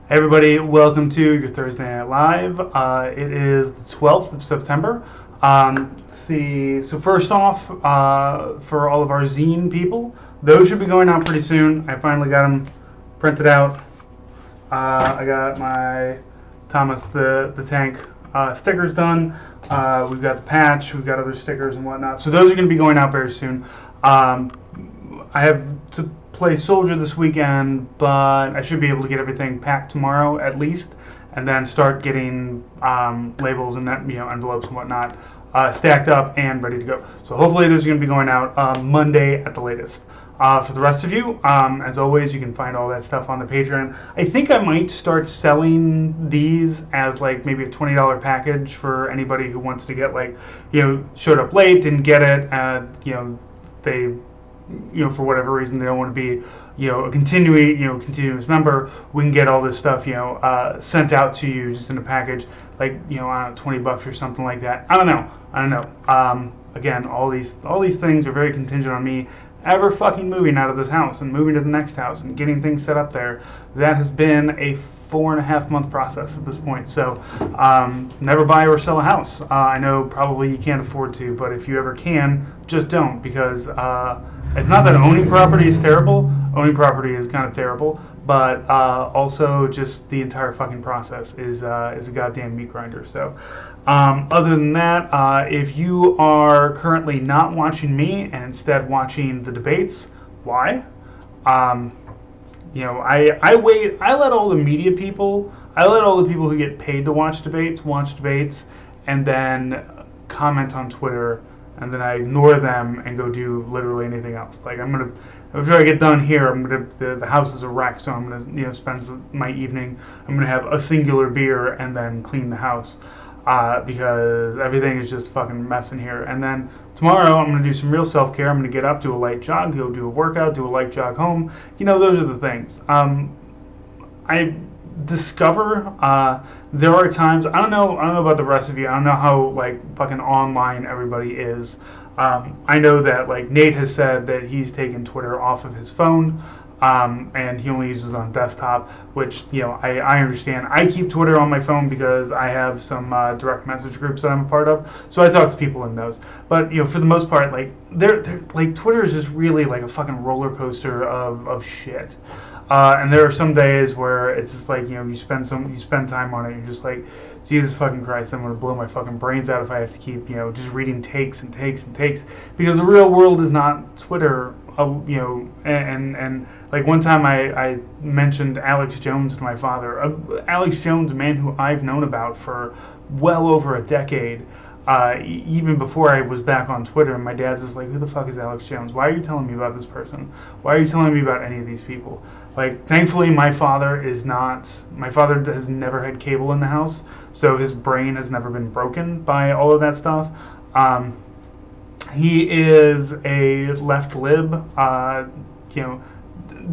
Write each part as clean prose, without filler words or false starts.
Hey everybody, welcome to your Thursday Night Live. It is the 12th of September. Let's see, so first off, for all of our zine people, those should be going out pretty soon. I finally got them printed out. I got my Thomas the Tank stickers done. We've got the patch, we've got other stickers and whatnot. So those are going to be going out very soon. I have to play Soldier this weekend, but I should be able to get everything packed tomorrow at least, and then start getting labels and envelopes and whatnot stacked up and ready to go. So hopefully those are going to be going out Monday at the latest. For the rest of you, as always, you can find all that stuff on the Patreon. I think I might start selling these as like maybe a $20 package for anybody who wants to get showed up late, didn't get it, they for whatever reason they don't want to be, a continuous member. We can get all this stuff, sent out to you just in a package, like, I don't know, $20 or something like that. I don't know. Again, all these things are very contingent on me ever fucking moving out of this house and moving to the next house and getting things set up there. That has been a 4.5 month process at this point. So never buy or sell a house. I know probably you can't afford to, but if you ever can, just don't, because it's not that owning property is terrible. Owning property is kind of terrible, but also just the entire fucking process is a goddamn meat grinder. So other than that, if you are currently not watching me and instead watching the debates, why? I wait. I let all the media people. I let all the people who get paid to watch debates, and then comment on Twitter, and then I ignore them and go do literally anything else. Like after I get done here, the house is a wreck, so I'm gonna spend my evening. I'm gonna have a singular beer and then clean the house, because everything is just fucking mess in here. And then tomorrow I'm gonna do some real self-care. I'm gonna get up, do a light jog, go do a workout, do a light jog home. Those are the things. I discover there are times, I don't know about the rest of you. I don't know how fucking online everybody is. I know that Nate has said that he's taken Twitter off of his phone, and he only uses it on desktop, which I understand. I keep Twitter on my phone because I have some direct message groups that I'm a part of, so I talk to people in those. But for the most part, they're Twitter is just really like a fucking roller coaster of shit. And there are some days where it's just you spend time on it, you're just like, Jesus fucking Christ, I'm gonna blow my fucking brains out if I have to keep just reading takes and takes and takes, because the real world is not Twitter. And one time I mentioned Alex Jones to my father. Alex Jones, a man who I've known about for well over a decade. Even before I was back on Twitter, and my dad's just like, who the fuck is Alex Jones? Why are you telling me about this person? Why are you telling me about any of these people? Thankfully, my father has never had cable in the house, so his brain has never been broken by all of that stuff. He is a left lib,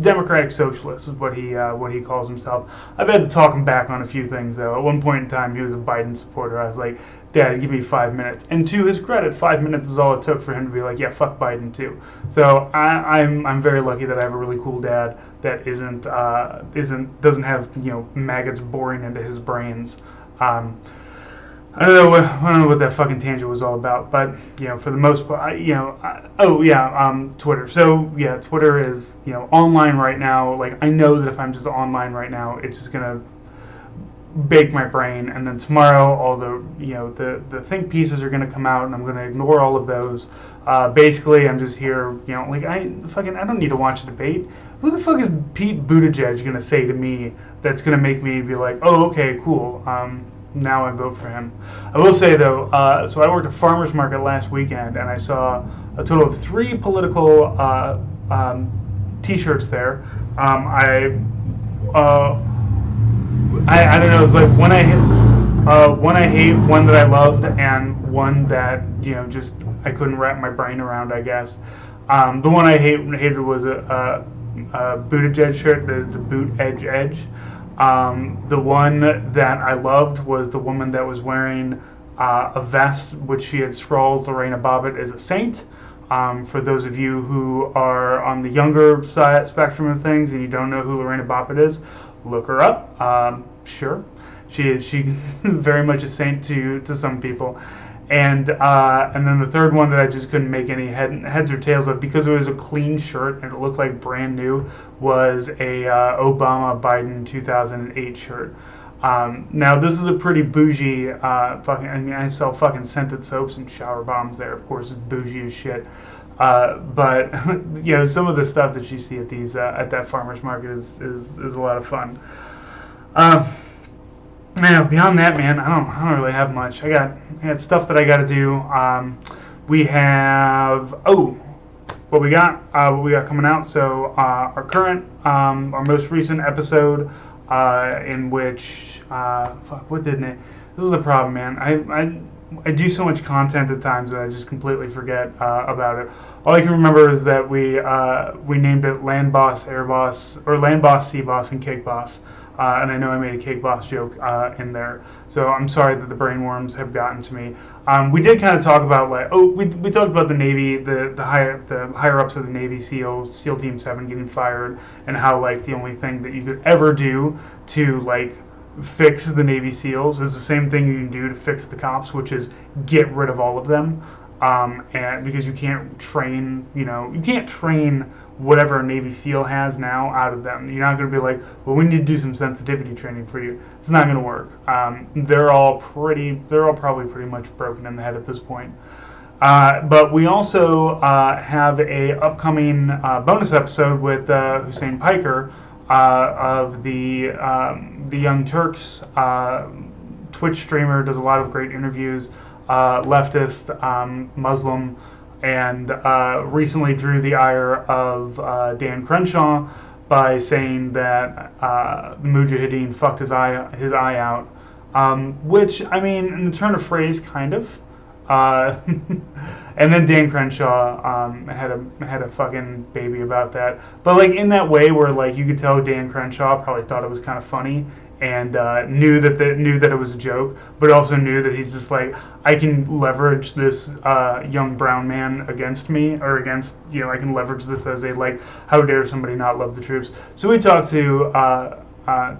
democratic socialist is what he calls himself. I've had to talk him back on a few things, though. At one point in time, he was a Biden supporter. I was like, Dad, give me 5 minutes. And to his credit, 5 minutes is all it took for him to be like, yeah, fuck Biden too. So I'm very lucky that I have a really cool dad that doesn't have maggots boring into his brains. I don't know what that fucking tangent was all about, but for the most part, Twitter. So yeah, Twitter is online right now. I know that if I'm just online right now, it's just gonna bake my brain, and then tomorrow all the think pieces are gonna come out, and I'm gonna ignore all of those. Basically, I'm just here. I don't need to watch a debate. Who the fuck is Pete Buttigieg gonna say to me that's gonna make me be like, oh, okay, cool. Now I vote for him. I will say though, so I worked at farmers market last weekend, and I saw a total of 3 political T-shirts there. I don't know. It's one I hate, one that I loved, and one that just I couldn't wrap my brain around, I guess. The one I hated was a Buttigieg shirt. There's the boot edge. The one that I loved was the woman that was wearing a vest which she had scrawled Lorena Bobbitt is a saint. For those of you who are on the younger side spectrum of things and you don't know who Lorena Bobbitt is, look her up. Sure, she very much a saint to some people. And then the third one that I just couldn't make any heads or tails of because it was a clean shirt and it looked like brand new was a Obama Biden 2008 shirt. Now this is a pretty bougie fucking. I mean, I sell fucking scented soaps and shower bombs there. Of course, it's bougie as shit. But you know, some of the stuff that you see at these at that farmers market is a lot of fun. Man, beyond that, man, I don't really have much. I got stuff that I got to do. We have what we got coming out. So our current, our most recent episode, in which what didn't it? This is the problem, man. I do so much content at times that I just completely forget about it. All I can remember is that we named it Land Boss, Air Boss, or Land Boss, Sea Boss, and Cake Boss. And I know I made a Cake Boss joke in there, so I'm sorry that the brainworms have gotten to me. We did kind of talk about we talked about the Navy, the higher ups of the Navy SEAL Team 7 getting fired, and how like the only thing that you could ever do to like fix the Navy SEALs is the same thing you can do to fix the cops, which is get rid of all of them. And because you can't train, you can't train whatever a Navy SEAL has now out of them. You're not going to be like, well, we need to do some sensitivity training for you. It's not going to work. They're all probably pretty much broken in the head at this point. But we also have a upcoming bonus episode with Hussein Piker of the Young Turks Twitch streamer. Does a lot of great interviews. Leftist, Muslim, and recently drew the ire of Dan Crenshaw by saying that the Mujahideen fucked his eye out, which, I mean, in the turn of phrase, kind of. And then Dan Crenshaw had a fucking baby about that, but like in that way where like you could tell Dan Crenshaw probably thought it was kind of funny and knew that it was a joke, but also knew that he's just like, I can leverage this young brown man against me, or against, I can leverage this as a like, how dare somebody not love the troops. So we talked to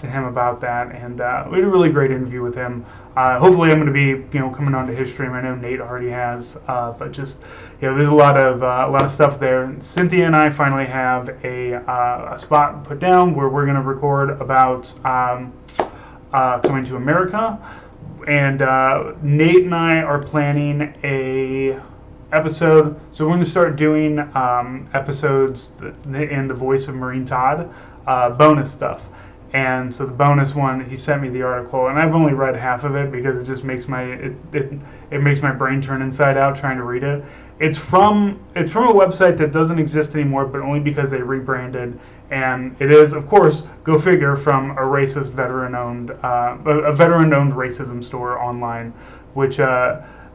him about that, and we had a really great interview with him. Hopefully, I'm going to be coming onto his stream. I know Nate already has, but just there's a lot of stuff there. Cynthia and I finally have a spot put down where we're going to record about coming to America, and Nate and I are planning a episode. So we're going to start doing episodes in the voice of Maureen Todd, bonus stuff. And so the bonus one, he sent me the article, and I've only read half of it because it just makes it makes my brain turn inside out trying to read it. It's from a website that doesn't exist anymore, but only because they rebranded. And it is, of course, go figure, from a racist veteran-owned racism store online, which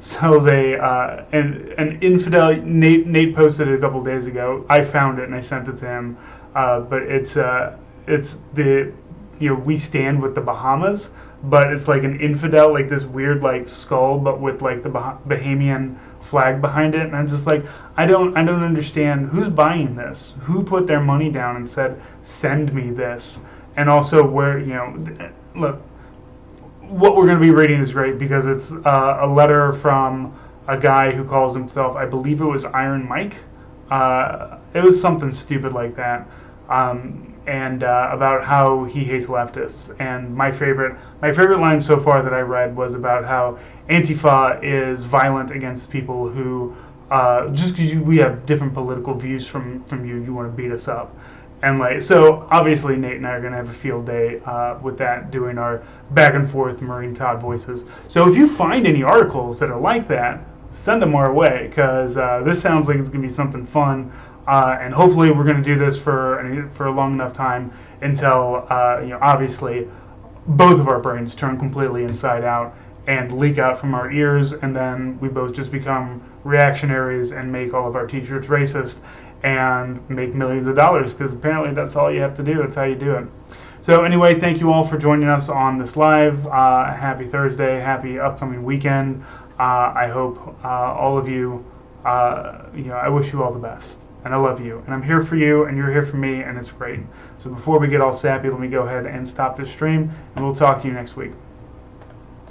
sells an infidel. Nate posted it a couple days ago. I found it and I sent it to him, but it's the We Stand with the Bahamas, but it's like an infidel, like this weird like skull, but with like the Bahamian flag behind it. And I'm just like, I don't understand who's buying this, who put their money down and said, send me this. And also where, look, what we're going to be reading is great because it's a letter from a guy who calls himself, I believe it was Iron Mike. It was something stupid like that. And about how he hates leftists. And my favorite line so far that I read was about how Antifa is violent against people who, just because we have different political views from you want to beat us up. And like, so obviously Nate and I are going to have a field day with that, doing our back and forth Maureen Todd voices. So if you find any articles that are like that, send them our way, because this sounds like it's going to be something fun. And hopefully we're going to do this for a long enough time until, obviously both of our brains turn completely inside out and leak out from our ears, and then we both just become reactionaries and make all of our t-shirts racist and make millions of dollars, because apparently that's all you have to do. That's how you do it. So anyway, thank you all for joining us on this live. Happy Thursday. Happy upcoming weekend. I hope all of you I wish you all the best. And I love you. And I'm here for you, and you're here for me, and it's great. So before we get all sappy, let me go ahead and stop this stream, and we'll talk to you next week.